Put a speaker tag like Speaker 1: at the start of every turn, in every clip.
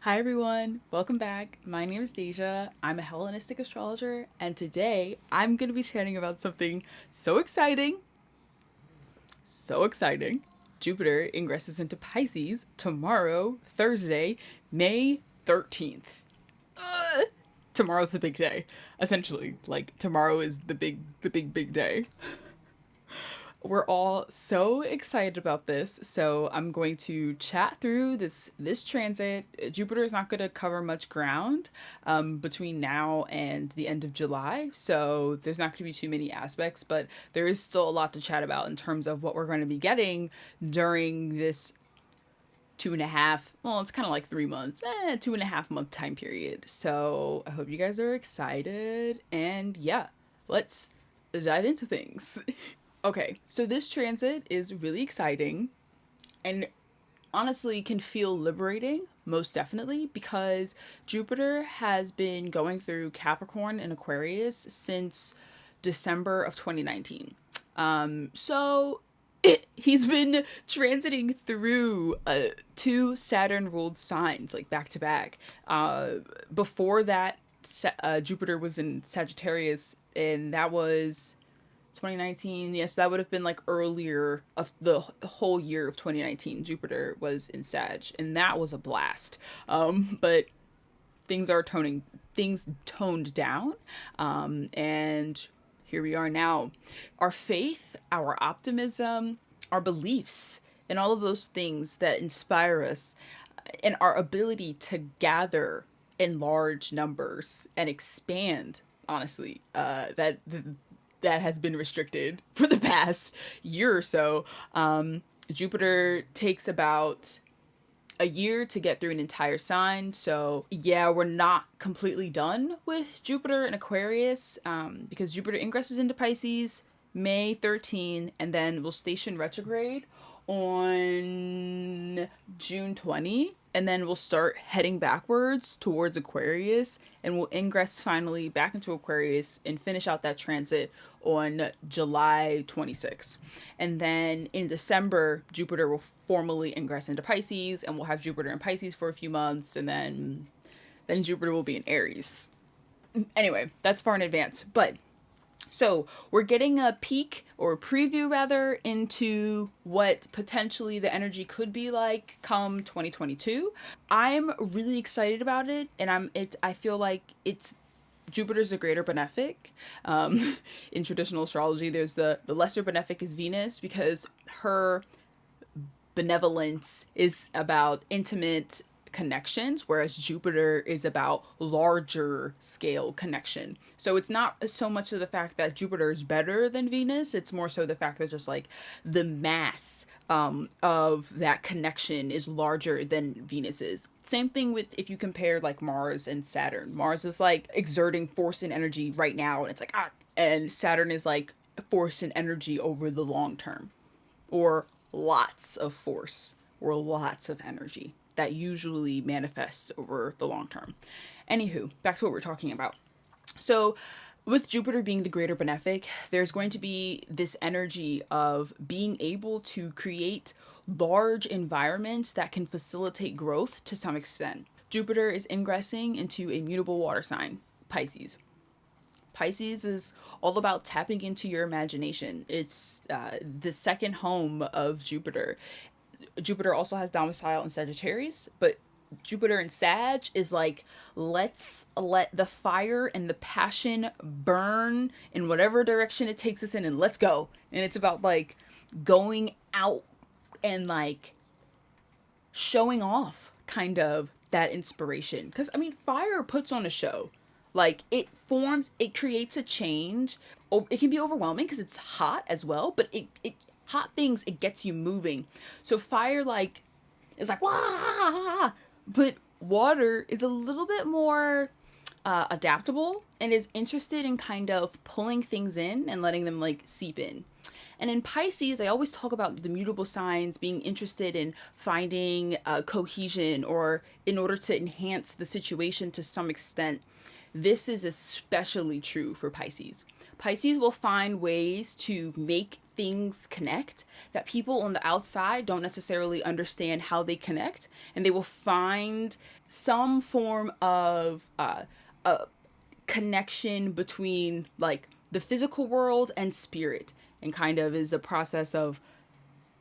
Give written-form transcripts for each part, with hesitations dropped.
Speaker 1: Hi everyone, welcome back. My name is Deja. I'm a Hellenistic astrologer, and today I'm going to be chatting about something so exciting. So exciting. Jupiter ingresses into Pisces tomorrow, Thursday, May 13th. Tomorrow's the big day. Essentially, like tomorrow is the big day. We're all so excited about this, so I'm going to chat through this transit. Jupiter is not going to cover much ground between now and the end of July, so there's not going to be too many aspects, but there is still a lot to chat about in terms of what we're going to be getting during this 2.5, well, it's kind of like 3 months, 2.5 month time period. So I hope you guys are excited, and yeah, let's dive into things. Okay, so this transit is really exciting and honestly can feel liberating, most definitely, because Jupiter has been going through Capricorn and Aquarius since December of 2019. He's been transiting through two Saturn ruled signs, like back to back. Before that, Jupiter was in Sagittarius, and that was 2019. Yes, that would have been like earlier of the whole year of 2019. Jupiter was in Sag, and that was a blast. But things toned down, and here we are now. Our faith, our optimism, our beliefs, and all of those things that inspire us, and our ability to gather in large numbers and expand. Honestly, that has been restricted for the past year or so. Jupiter takes about a year to get through an entire sign. So, yeah, we're not completely done with Jupiter and Aquarius because Jupiter ingresses into Pisces May 13, and then will station retrograde on June 20, and then we'll start heading backwards towards Aquarius, and we'll ingress finally back into Aquarius and finish out that transit on July 26th. And then in December, Jupiter will formally ingress into Pisces, and we'll have Jupiter in Pisces for a few months, and then Jupiter will be in Aries. Anyway, that's far in advance, but so we're getting a peek or a preview rather into what potentially the energy could be like come 2022. I'm really excited about it, and I feel like it's Jupiter's a greater benefic. In traditional astrology, there's the lesser benefic is Venus, because her benevolence is about intimate connections, whereas Jupiter is about larger scale connection. So it's not so much of the fact that Jupiter is better than Venus, it's more so the fact that just like the mass of that connection is larger than Venus is. Same thing with if you compare like Mars and Saturn. Mars is like exerting force and energy right now, and it's like, and Saturn is like force and energy over the long term, or lots of force or lots of energy that usually manifests over the long term. Anywho, back to what we're talking about. So, with Jupiter being the greater benefic, there's going to be this energy of being able to create large environments that can facilitate growth to some extent. Jupiter is ingressing into a mutable water sign, Pisces. Pisces is all about tapping into your imagination. It's the second home of Jupiter. Jupiter also has domicile in Sagittarius, but Jupiter in Sag is like, let's let the fire and the passion burn in whatever direction it takes us in, and let's go. And it's about like going out and like showing off kind of that inspiration. Because I mean, fire puts on a show. Like it creates a change. It can be overwhelming because it's hot as well, but it hot things, it gets you moving. So fire like is like wah, but water is a little bit more adaptable and is interested in kind of pulling things in and letting them like seep in. And in Pisces, I always talk about the mutable signs being interested in finding cohesion, or in order to enhance the situation to some extent. This is especially true for Pisces. Pisces will find ways to make things connect that people on the outside don't necessarily understand how they connect, and they will find some form of connection between like the physical world and spirit, and kind of is a process of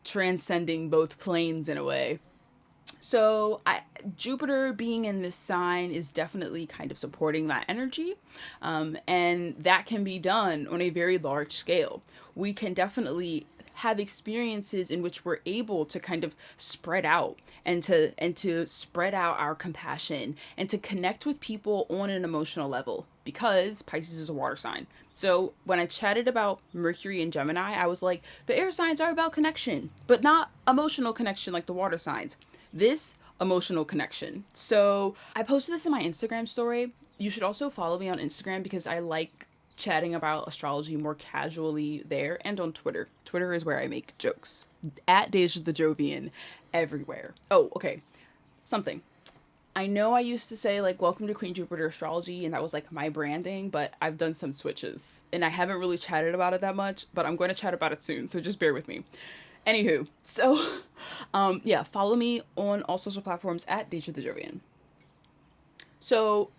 Speaker 1: transcending both planes in a way. So Jupiter being in this sign is definitely kind of supporting that energy, and that can be done on a very large scale. We can definitely have experiences in which we're able to kind of spread out and to spread out our compassion and to connect with people on an emotional level, because Pisces is a water sign. So when I chatted about Mercury and Gemini, I was like, the air signs are about connection, but not emotional connection like the water signs. This emotional connection. So I posted this in my Instagram story. You should also follow me on Instagram because I like chatting about astrology more casually there, and on Twitter. Twitter is where I make jokes. At Deja the Jovian everywhere. Oh, okay. Something. I know I used to say like welcome to Queen Jupiter Astrology, and that was like my branding, but I've done some switches and I haven't really chatted about it that much, but I'm going to chat about it soon, so just bear with me. Anywho, so, yeah, follow me on all social platforms at Deja the Jovian. So,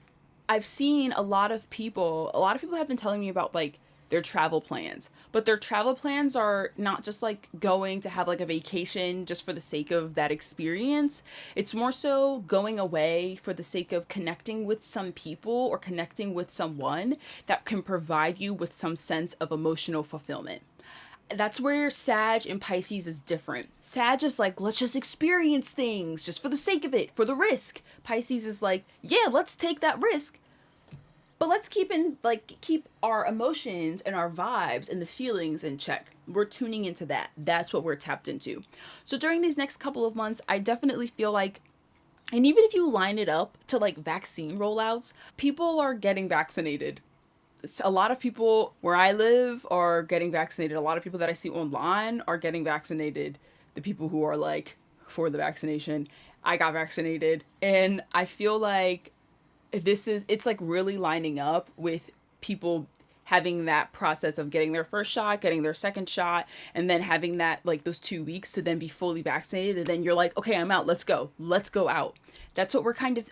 Speaker 1: I've seen a lot of people have been telling me about, like, their travel plans. But their travel plans are not just, like, going to have, like, a vacation just for the sake of that experience. It's more so going away for the sake of connecting with some people or connecting with someone that can provide you with some sense of emotional fulfillment. That's where Sag and Pisces is different. Sag is like, let's just experience things just for the sake of it, for the risk. Pisces is like, yeah, let's take that risk, but let's keep our emotions and our vibes and the feelings in check. We're tuning into that. That's what we're tapped into. So during these next couple of months, I definitely feel like, and even if you line it up to like vaccine rollouts, people are getting vaccinated. A lot of people where I live are getting vaccinated. A lot of people that I see online are getting vaccinated. The people who are like for the vaccination, I got vaccinated. And I feel like it's like really lining up with people having that process of getting their first shot, getting their second shot, and then having that like those 2 weeks to then be fully vaccinated. And then you're like, okay, I'm out. Let's go out. That's what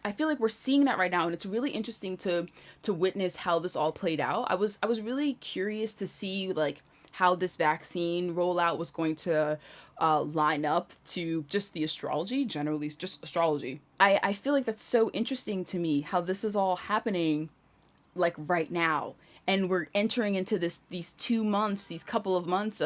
Speaker 1: I feel like we're seeing that right now. And it's really interesting to witness how this all played out. I was really curious to see like how this vaccine rollout was going to line up to just the astrology, generally just astrology. I feel like that's so interesting to me how this is all happening like right now. And we're entering into these 2 months, these 3 months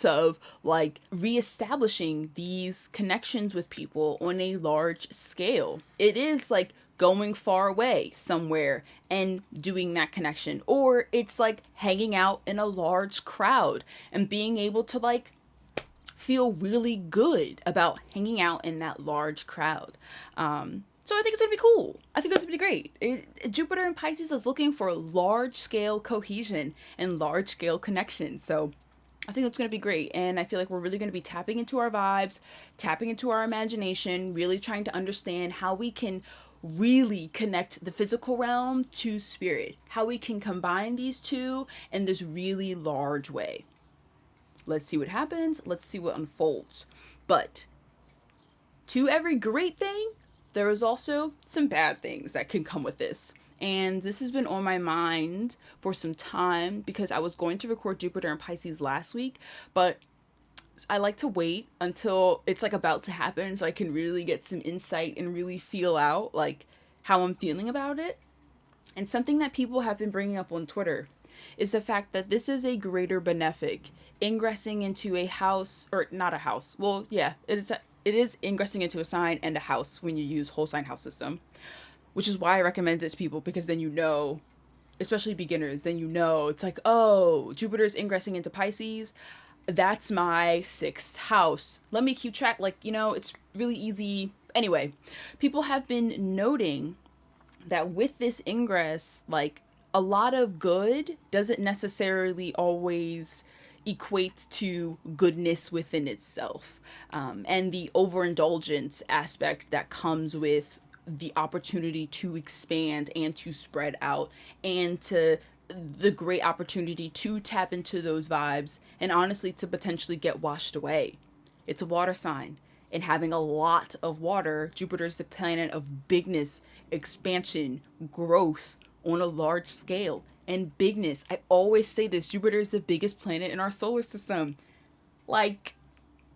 Speaker 1: of like reestablishing these connections with people on a large scale. It is like going far away somewhere and doing that connection, or it's like hanging out in a large crowd and being able to like feel really good about hanging out in that large crowd. So I think it's going to be cool. I think it's going to be great. Jupiter in Pisces is looking for large-scale cohesion and large-scale connection. So I think it's going to be great. And I feel like we're really going to be tapping into our vibes, tapping into our imagination, really trying to understand how we can really connect the physical realm to spirit, how we can combine these two in this really large way. Let's see what happens. Let's see what unfolds. But to every great thing, there is also some bad things that can come with this. And this has been on my mind for some time because I was going to record Jupiter and Pisces last week, but I like to wait until it's like about to happen so I can really get some insight and really feel out like how I'm feeling about it. And something that people have been bringing up on Twitter is the fact that this is a greater benefic ingressing into a house, or not a house. Well, yeah, it is ingressing into a sign and a house when you use whole sign house system, which is why I recommend it to people, because then you know, especially beginners, then you know, it's like, oh, Jupiter's ingressing into Pisces. That's my 6th house. Let me keep track. Like, you know, it's really easy. Anyway, people have been noting that with this ingress, like a lot of good doesn't necessarily always equate to goodness within itself, and the overindulgence aspect that comes with the opportunity to expand and to spread out and to the great opportunity to tap into those vibes and honestly to potentially get washed away. It's a water sign. And having a lot of water, Jupiter is the planet of bigness, expansion, growth on a large scale, and bigness. I always say this, Jupiter is the biggest planet in our solar system. Like,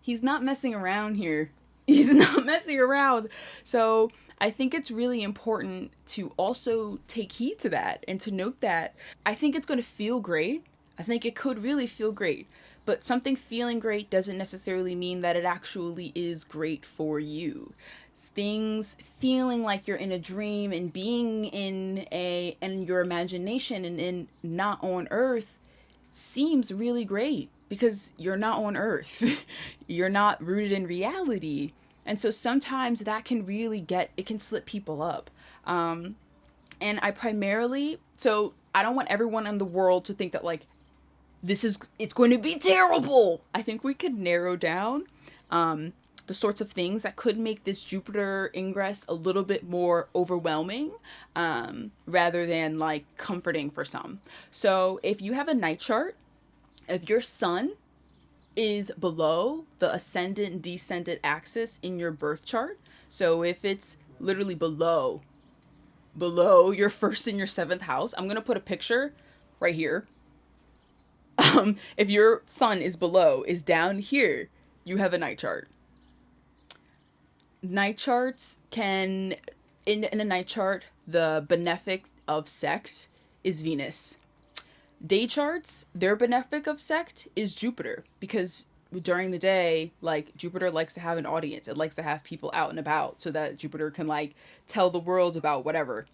Speaker 1: he's not messing around here. He's not messing around. So I think it's really important to also take heed to that and to note that I think it's going to feel great. I think it could really feel great. But something feeling great doesn't necessarily mean that it actually is great for you. Things feeling like you're in a dream and being in your imagination and in not on Earth seems really great because you're not on Earth. You're not rooted in reality. And so sometimes that can really it can slip people up. And I don't want everyone in the world to think that like, it's going to be terrible. I think we could narrow down the sorts of things that could make this Jupiter ingress a little bit more overwhelming rather than like comforting for some. So if you have a night chart, if your sun is below the ascendant and descendant axis in your birth chart, so if it's literally below your first and your seventh house, I'm going to put a picture right here. If your sun is down here, you have a night chart. Night charts in a night chart, the benefic of sect is Venus. Day charts, their benefic of sect is Jupiter, because during the day, like, Jupiter likes to have an audience. It likes to have people out and about so that Jupiter can like tell the world about whatever.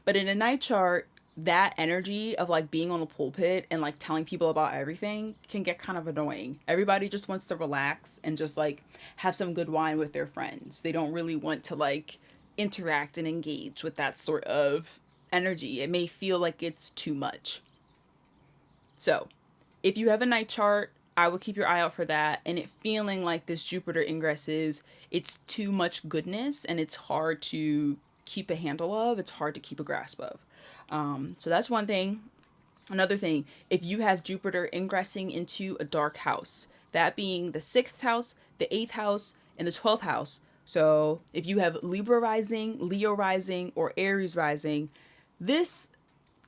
Speaker 1: But in a night chart, that energy of like being on a pulpit and like telling people about everything can get kind of annoying. Everybody just wants to relax and just like have some good wine with their friends. They don't really want to like interact and engage with that sort of energy. It may feel like it's too much. So if you have a night chart, I would keep your eye out for that. And it feeling like this Jupiter ingress it's too much goodness and it's hard to keep a handle of. It's hard to keep a grasp of. So that's one thing. Another thing, if you have Jupiter ingressing into a dark house, that being the 6th house, the 8th house, and the 12th house. So if you have Libra rising, Leo rising, or Aries rising, this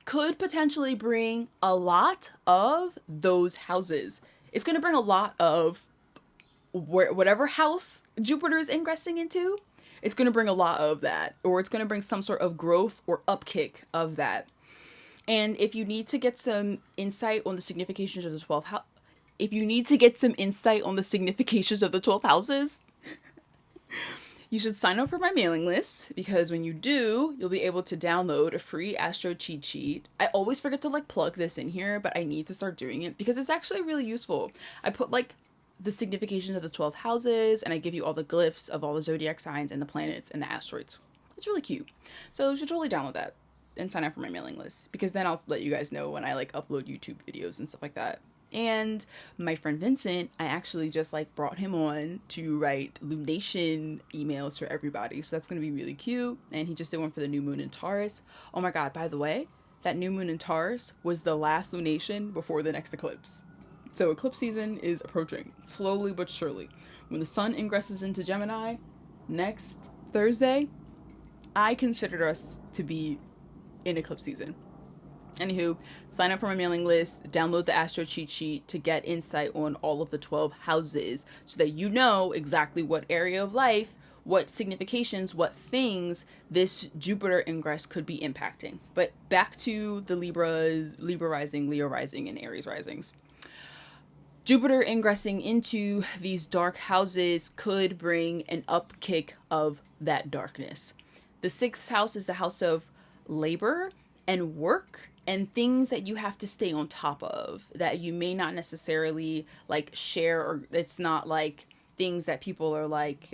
Speaker 1: could potentially bring a lot of those houses. It's going to bring a lot of whatever house Jupiter is ingressing into. It's going to bring a lot of that, or it's going to bring some sort of growth or upkick of that. And if you need to get some insight on the significations of the 12th house, you should sign up for my mailing list, because when you do, you'll be able to download a free astro cheat sheet. I always forget to like plug this in here, but I need to start doing it because it's actually really useful. I put like the signification of the 12 houses, and I give you all the glyphs of all the zodiac signs and the planets and the asteroids. It's really cute. So you should totally download that and sign up for my mailing list, because then I'll let you guys know when I like upload YouTube videos and stuff like that. And my friend Vincent, I actually just like brought him on to write lunation emails for everybody. So that's going to be really cute. And he just did one for the new moon in Taurus. Oh my God, by the way, that new moon in Taurus was the last lunation before the next eclipse. So eclipse season is approaching, slowly but surely. When the sun ingresses into Gemini next Thursday, I consider us to be in eclipse season. Anywho, sign up for my mailing list, download the astro cheat sheet to get insight on all of the 12 houses so that you know exactly what area of life, what significations, what things this Jupiter ingress could be impacting. But back to the Libra rising, Leo rising, and Aries risings. Jupiter ingressing into these dark houses could bring an upkick of that darkness. The 6th house is the house of labor and work and things that you have to stay on top of that you may not necessarily like share, or it's not like things that people are like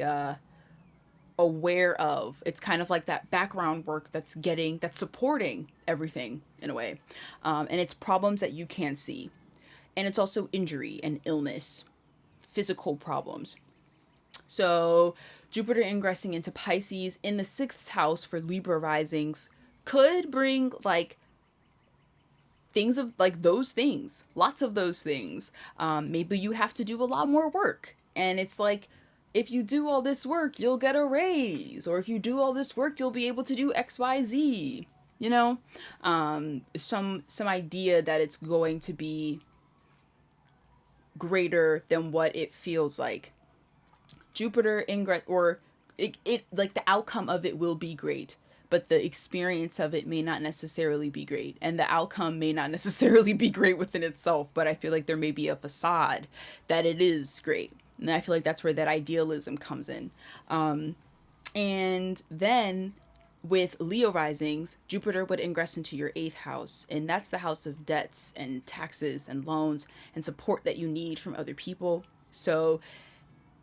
Speaker 1: aware of. It's kind of like that background work that's supporting everything in a way. And it's problems that you can't see. And it's also injury and illness, physical problems. So Jupiter ingressing into Pisces in the 6th house for Libra risings could bring like things of like those things, lots of those things. Maybe you have to do a lot more work. And it's like, if you do all this work, you'll get a raise. Or if you do all this work, you'll be able to do XYZ. You know? Some idea that it's going to be greater than what it feels like. Jupiter ingress, or it like the outcome of it will be great, but the experience of it may not necessarily be great, and the outcome may not necessarily be great within itself, but I feel like there may be a facade that it is great. And I feel like that's where that idealism comes in. And then with Leo risings, Jupiter would ingress into your 8th house, and that's the house of debts and taxes and loans and support that you need from other people. So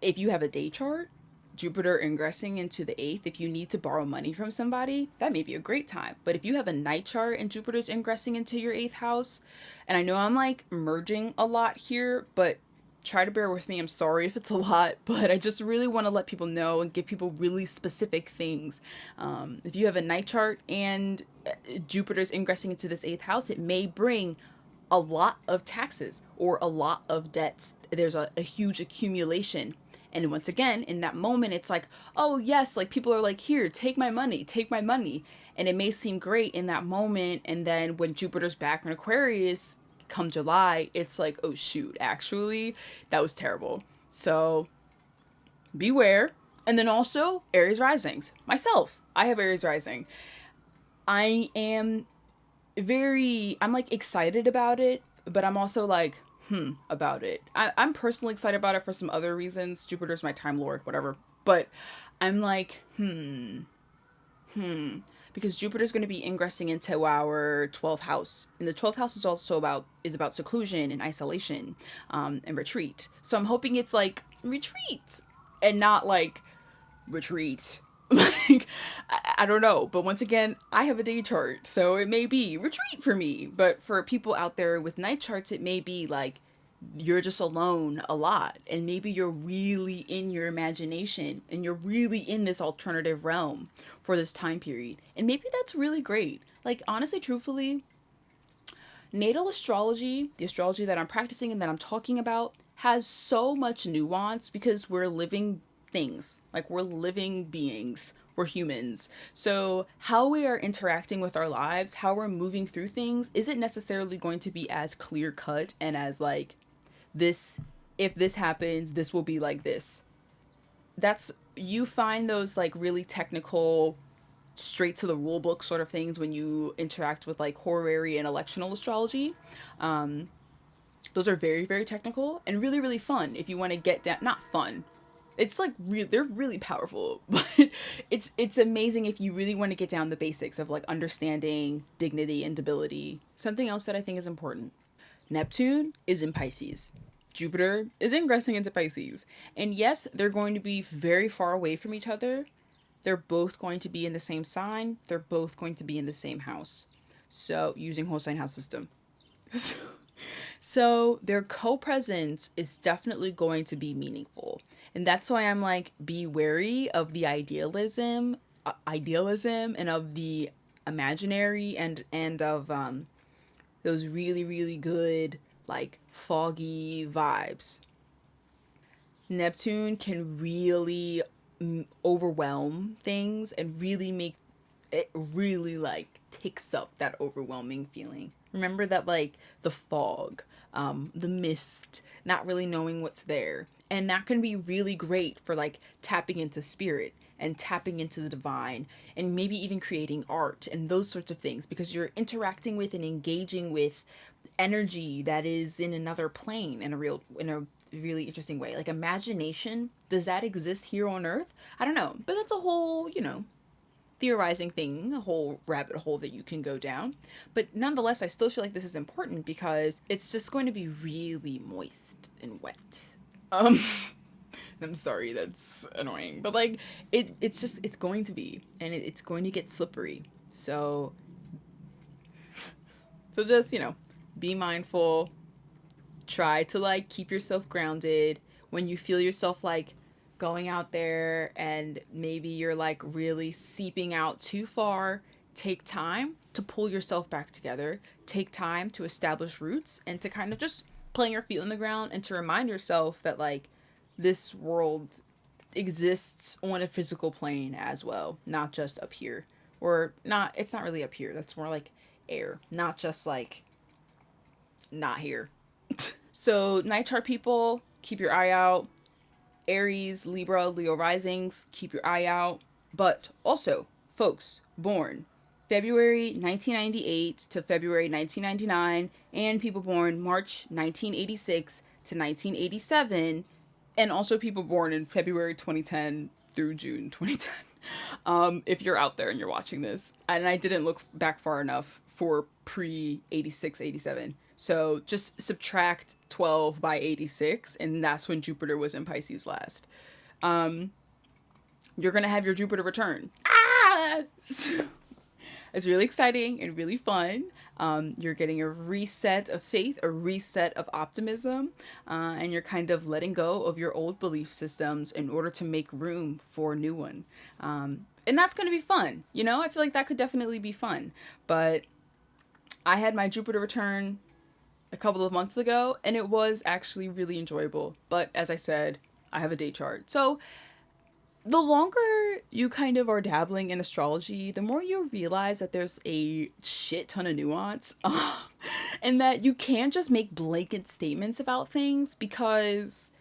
Speaker 1: if you have a day chart, Jupiter ingressing into the 8th, if you need to borrow money from somebody, that may be a great time. But if you have a night chart and Jupiter's ingressing into your 8th house, and I know I'm like merging a lot here, but try to bear with me. I'm sorry if it's a lot, but I just really want to let people know and give people really specific things. If you have a night chart and Jupiter's ingressing into this 8th house, it may bring a lot of taxes or a lot of debts. There's a huge accumulation. And once again, in that moment, it's like, oh yes, like people are like, here, take my money, take my money. And it may seem great in that moment. And then when Jupiter's back in Aquarius, come July, it's like, oh shoot, actually, that was terrible. So beware. And then also Aries risings. Myself, I have Aries rising. I'm like excited about it, but I'm also like, about it. I'm personally excited about it for some other reasons. Jupiter's my time lord, whatever. But I'm like, because Jupiter's going to be ingressing into our 12th house. And the 12th house is also about seclusion and isolation, and retreat. So I'm hoping it's like retreat and not like retreat. Like, I don't know. But once again, I have a day chart, so it may be retreat for me. But for people out there with night charts, it may be like you're just alone a lot. And maybe you're really in your imagination and you're really in this alternative realm for this time period. And maybe that's really great. Like, honestly, truthfully, natal astrology, the astrology that I'm practicing and that I'm talking about, has so much nuance because we're living things. Like, we're living beings. We're humans. So how we are interacting with our lives, how we're moving through things, isn't necessarily going to be as clear cut and as like, this, if this happens, this will be like this. That's, you find those like really technical, straight to the rule book sort of things when you interact with like horary and electional astrology. Those are very, very technical and really, really fun if you want to get down. Not fun. It's like they're really powerful, but it's amazing if you really want to get down the basics of like understanding dignity and debility. Something else that I think is important. Neptune is in Pisces. Jupiter is ingressing into Pisces. And yes, they're going to be very far away from each other. They're both going to be in the same sign. They're both going to be in the same house. So using whole sign house system. So their co-presence is definitely going to be meaningful. And that's why I'm like, be wary of the idealism and of the imaginary and of those really, really good, like, foggy vibes. Neptune can really overwhelm things and really make it really, like, takes up that overwhelming feeling. Remember that, like, the fog, the mist, not really knowing what's there. And that can be really great for, like, tapping into spirit and tapping into the divine and maybe even creating art and those sorts of things, because you're interacting with and engaging with energy that is in another plane in a really interesting way. Like, imagination, does that exist here on Earth? I don't know, but that's a whole, theorizing thing, a whole rabbit hole that you can go down. But nonetheless, I still feel like this is important because it's just going to be really moist and wet. I'm sorry, that's annoying, but like it's going to be, and it's going to get slippery. So just, be mindful, try to like keep yourself grounded. When you feel yourself like going out there and maybe you're like really seeping out too far, take time to pull yourself back together, take time to establish roots, and to kind of just plant your feet on the ground and to remind yourself that like this world exists on a physical plane as well, not just up here. Or not, it's not really up here. That's more like air, not just like not here. So, night chart people, keep your eye out. Aries, Libra, Leo risings, keep your eye out. But also, folks born February 1998 to February 1999, and people born March 1986 to 1987, and also people born in February 2010 through June 2010. If you're out there and you're watching this, and I didn't look back far enough for pre 86, 87. So just subtract 12 by 86, and that's when Jupiter was in Pisces last. You're going to have your Jupiter return. Ah! It's really exciting and really fun. You're getting a reset of faith, a reset of optimism, and you're kind of letting go of your old belief systems in order to make room for a new one. And that's going to be fun. You know, I feel like that could definitely be fun. But I had my Jupiter return a couple of months ago, and it was actually really enjoyable. But as I said, I have a day chart. So the longer you kind of are dabbling in astrology, the more you realize that there's a shit ton of nuance and that you can't just make blanket statements about things because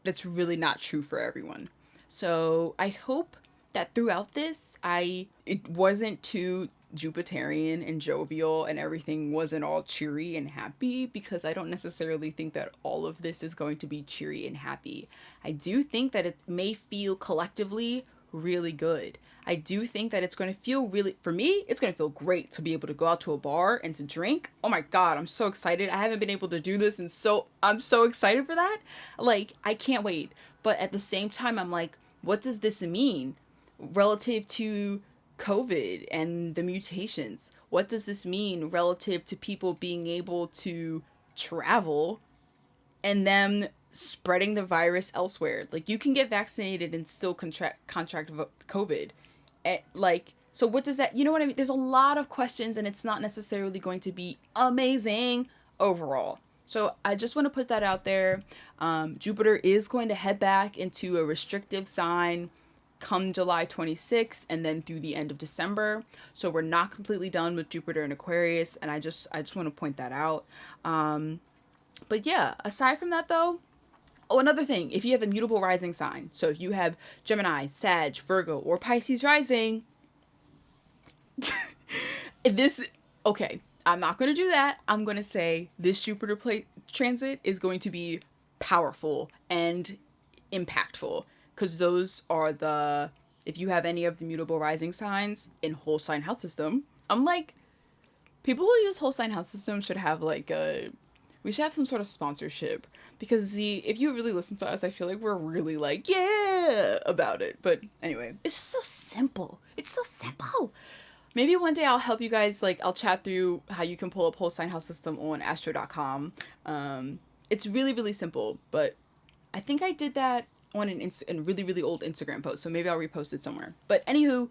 Speaker 1: that's really not true for everyone. So I hope that throughout this, it wasn't too Jupiterian and jovial and everything wasn't all cheery and happy, because I don't necessarily think that all of this is going to be cheery and happy. I do think that it may feel collectively really good. I do think that it's going to feel really, for me, it's going to feel great to be able to go out to a bar and to drink. Oh my God, I'm so excited. I haven't been able to do this, and so I'm so excited for that. Like, I can't wait. But at the same time, I'm like, what does this mean relative to COVID and the mutations? What does this mean relative to people being able to travel and them spreading the virus elsewhere? Like, you can get vaccinated and still contract COVID. So what does that, you know what I mean? There's a lot of questions, and it's not necessarily going to be amazing overall. So I just want to put that out there. Jupiter is going to head back into a restrictive sign come July 26th and then through the end of December. So we're not completely done with Jupiter in Aquarius, and I just want to point that out. But yeah, aside from that though, another thing, if you have a mutable rising sign, so if you have Gemini, Sag, Virgo, or Pisces rising, okay, I'm not going to do that. I'm going to say this Jupiter transit is going to be powerful and impactful. Because those are if you have any of the mutable rising signs in whole sign house system, I'm like, people who use whole sign house system should have we should have some sort of sponsorship. Because if you really listen to us, I feel like we're really like, yeah, about it. But anyway, it's just so simple. It's so simple. Maybe one day I'll help you guys, I'll chat through how you can pull up whole sign house system on astro.com. It's really, really simple, but I think I did that on a really, really old Instagram post, so maybe I'll repost it somewhere. But anywho,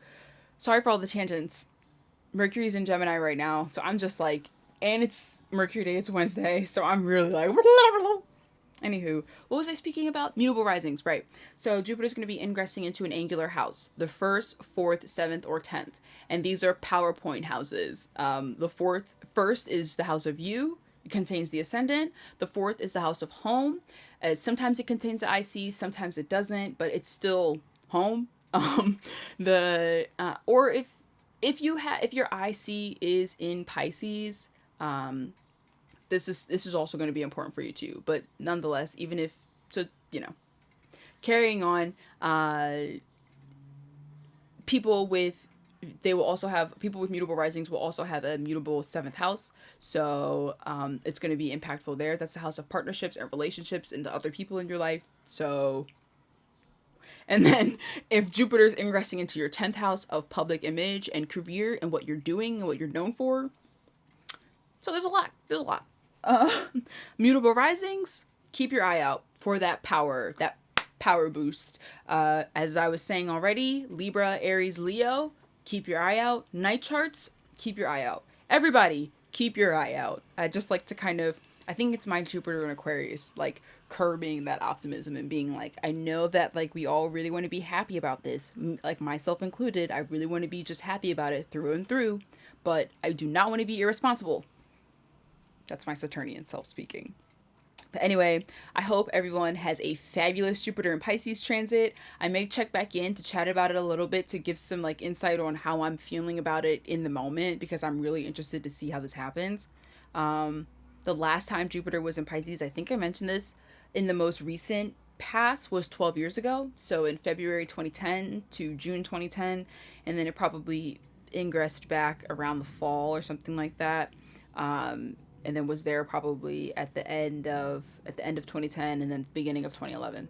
Speaker 1: sorry for all the tangents. Mercury's in Gemini right now, so I'm just and it's Mercury Day, it's Wednesday, so I'm really anywho, what was I speaking about? Mutable risings, right. So Jupiter's going to be ingressing into an angular house, the 1st, 4th, 7th, or 10th, and these are PowerPoint houses. The first is the house of you. It contains the ascendant. The 4th is the house of home. Sometimes it contains the IC, sometimes it doesn't, but it's still home. Or if your IC is in Pisces, this is also going to be important for you too. But nonetheless, carrying on, people with mutable risings will also have a mutable 7th house. So it's going to be impactful there. That's the house of partnerships and relationships and the other people in your life. So, and then if Jupiter's ingressing into your 10th house of public image and career and what you're doing and what you're known for. So there's a lot. Mutable risings, keep your eye out for that power boost. As I was saying already, Libra, Aries, Leo, keep your eye out. Night charts, keep your eye out. Everybody, keep your eye out. I just like to kind of, I think it's my Jupiter in Aquarius, like curbing that optimism and being like, I know that like we all really want to be happy about this, like myself included. I really want to be just happy about it through and through, but I do not want to be irresponsible. That's my Saturnian self speaking. But anyway, I hope everyone has a fabulous Jupiter and Pisces transit. I may check back in to chat about it a little bit to give some like insight on how I'm feeling about it in the moment, because I'm really interested to see how this happens. The last time Jupiter was in Pisces, I think I mentioned this, in the most recent past was 12 years ago. So in February 2010 to June 2010, and then it probably ingressed back around the fall or something like that. And then was there probably at the end of 2010 and then beginning of 2011.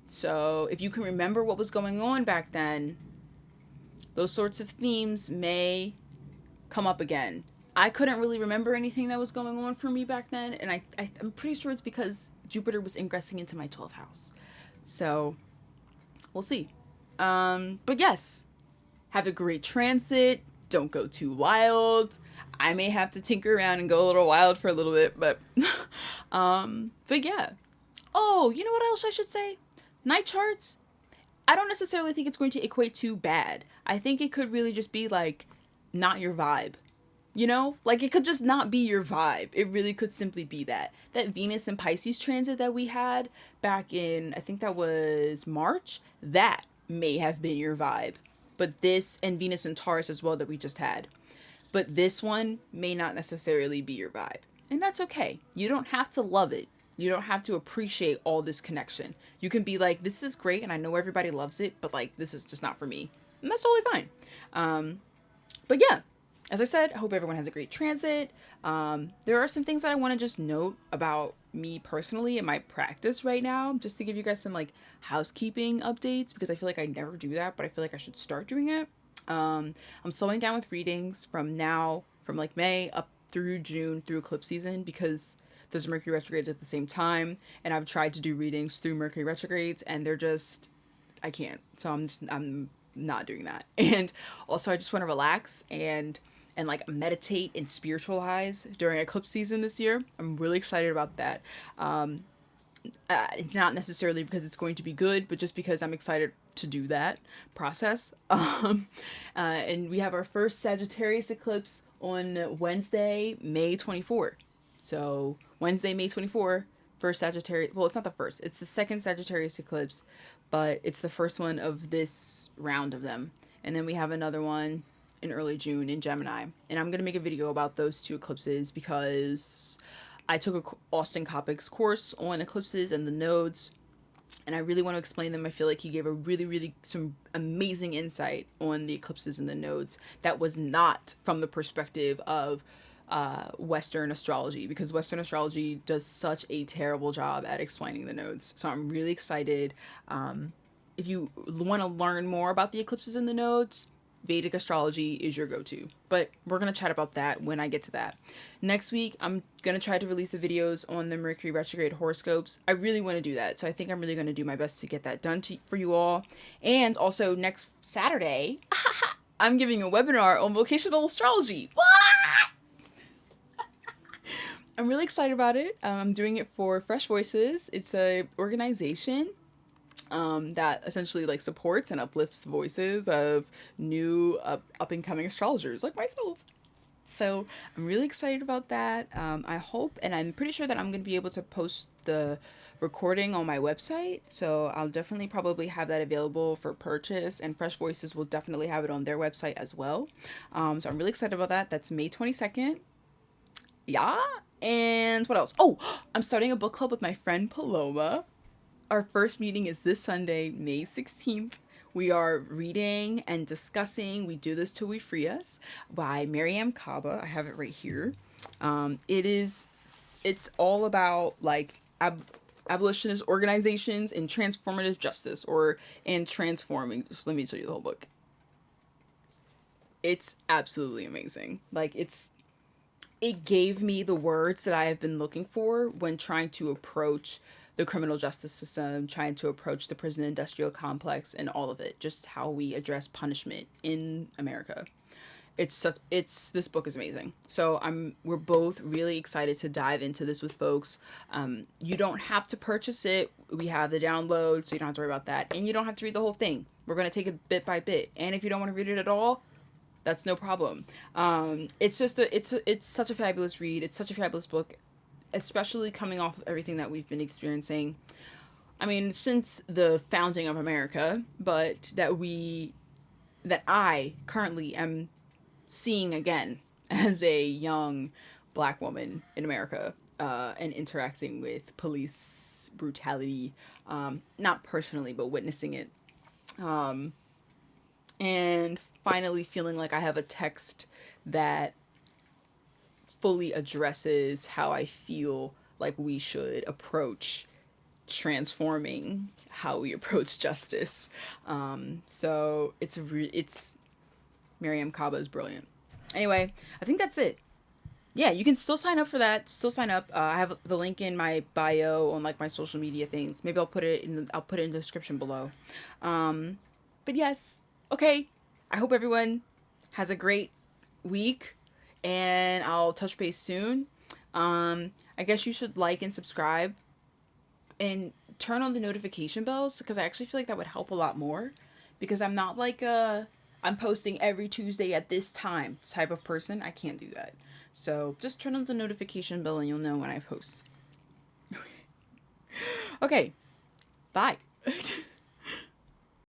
Speaker 1: So if you can remember what was going on back then, those sorts of themes may come up again. I couldn't really remember anything that was going on for me back then, and I'm pretty sure it's because Jupiter was ingressing into my 12th house. So we'll see. But yes, have a great transit. Don't go too wild. I may have to tinker around and go a little wild for a little bit, but yeah. Oh, you know what else I should say? Night charts. I don't necessarily think it's going to equate to bad. I think it could really just be like not your vibe. You know, like it could just not be your vibe. It really could simply be that Venus and Pisces transit that we had back in, I think that was March, that may have been your vibe. But this, and Venus and Taurus as well that we just had. But this one may not necessarily be your vibe. And that's okay. You don't have to love it. You don't have to appreciate all this connection. You can be like, this is great and I know everybody loves it, but like, this is just not for me. And that's totally fine. But yeah, as I said, I hope everyone has a great transit. There are some things that I want to just note about me personally in my practice right now, just to give you guys some like housekeeping updates, because I feel like I never do that, but I feel like I should start doing it. I'm slowing down with readings from like May up through June through eclipse season, because there's Mercury retrograde at the same time, and I've tried to do readings through Mercury retrogrades and they're just, I can't. So I'm not doing that. And also I just want to relax and like meditate and spiritualize during eclipse season this year. I'm really excited about that. Not necessarily because it's going to be good, but just because I'm excited to do that process. And we have our first Sagittarius eclipse on Wednesday, May 24. So Wednesday, May 24, first Sagittarius. Well, it's not the first. It's the second Sagittarius eclipse, but it's the first one of this round of them. And then we have another one in early June in Gemini. And I'm going to make a video about those two eclipses because I took a Austin Kopic's course on eclipses and the nodes, and I really want to explain them. I feel like he gave a really some amazing insight on the eclipses and the nodes that was not from the perspective of Western astrology, because Western astrology does such a terrible job at explaining the nodes. So I'm really excited. If you want to learn more about the eclipses and the nodes, Vedic astrology is your go-to, but we're going to chat about that when I get to that. Next week, I'm going to try to release the videos on the Mercury retrograde horoscopes. I really want to do that. So I think I'm really going to do my best to get that done for you all. And also next Saturday, I'm giving a webinar on vocational astrology. What? I'm really excited about it. I'm doing it for Fresh Voices. It's a organization that essentially like supports and uplifts the voices of new up and coming astrologers like myself. So I'm really excited about that. I hope, and I'm pretty sure that I'm going to be able to post the recording on my website. So I'll definitely probably have that available for purchase, and Fresh Voices will definitely have it on their website as well. So I'm really excited about that. That's May 22nd. Yeah. And what else? Oh, I'm starting a book club with my friend Paloma. Our first meeting is this Sunday, May 16th. We are reading and discussing We Do This Till We Free Us by Mariam Kaba. I have it right here. It's all about like abolitionist organizations and transformative justice, and transforming. Just let me tell you the whole book. It's absolutely amazing. Like it gave me the words that I have been looking for when trying to approach the criminal justice system, trying to approach the prison industrial complex and all of it, just how we address punishment in America. this book is amazing. So we're both really excited to dive into this with folks. You don't have to purchase it. We have the download, so you don't have to worry about that, and you don't have to read the whole thing. We're going to take it bit by bit, and if you don't want to read it at all, that's no problem. It's just it's such a fabulous read. It's such a fabulous book, especially coming off of everything that we've been experiencing. I mean, since the founding of America, but that I currently am seeing again as a young black woman in America, and interacting with police brutality, not personally, but witnessing it. And finally feeling like I have a text that fully addresses how I feel like we should approach transforming how we approach justice. So it's Miriam Kaba is brilliant. Anyway, I think that's it. Yeah, you can still sign up for that. Still sign up. I have the link in my bio on like my social media things. Maybe I'll put it in the description below. But yes, okay. I hope everyone has a great week, and I'll touch base soon. I guess you should like and subscribe and turn on the notification bells, because I actually feel like that would help a lot more, because I'm not like I'm posting every Tuesday at this time type of person. I can't do that. So just turn on the notification bell and you'll know when I post. Okay. Bye.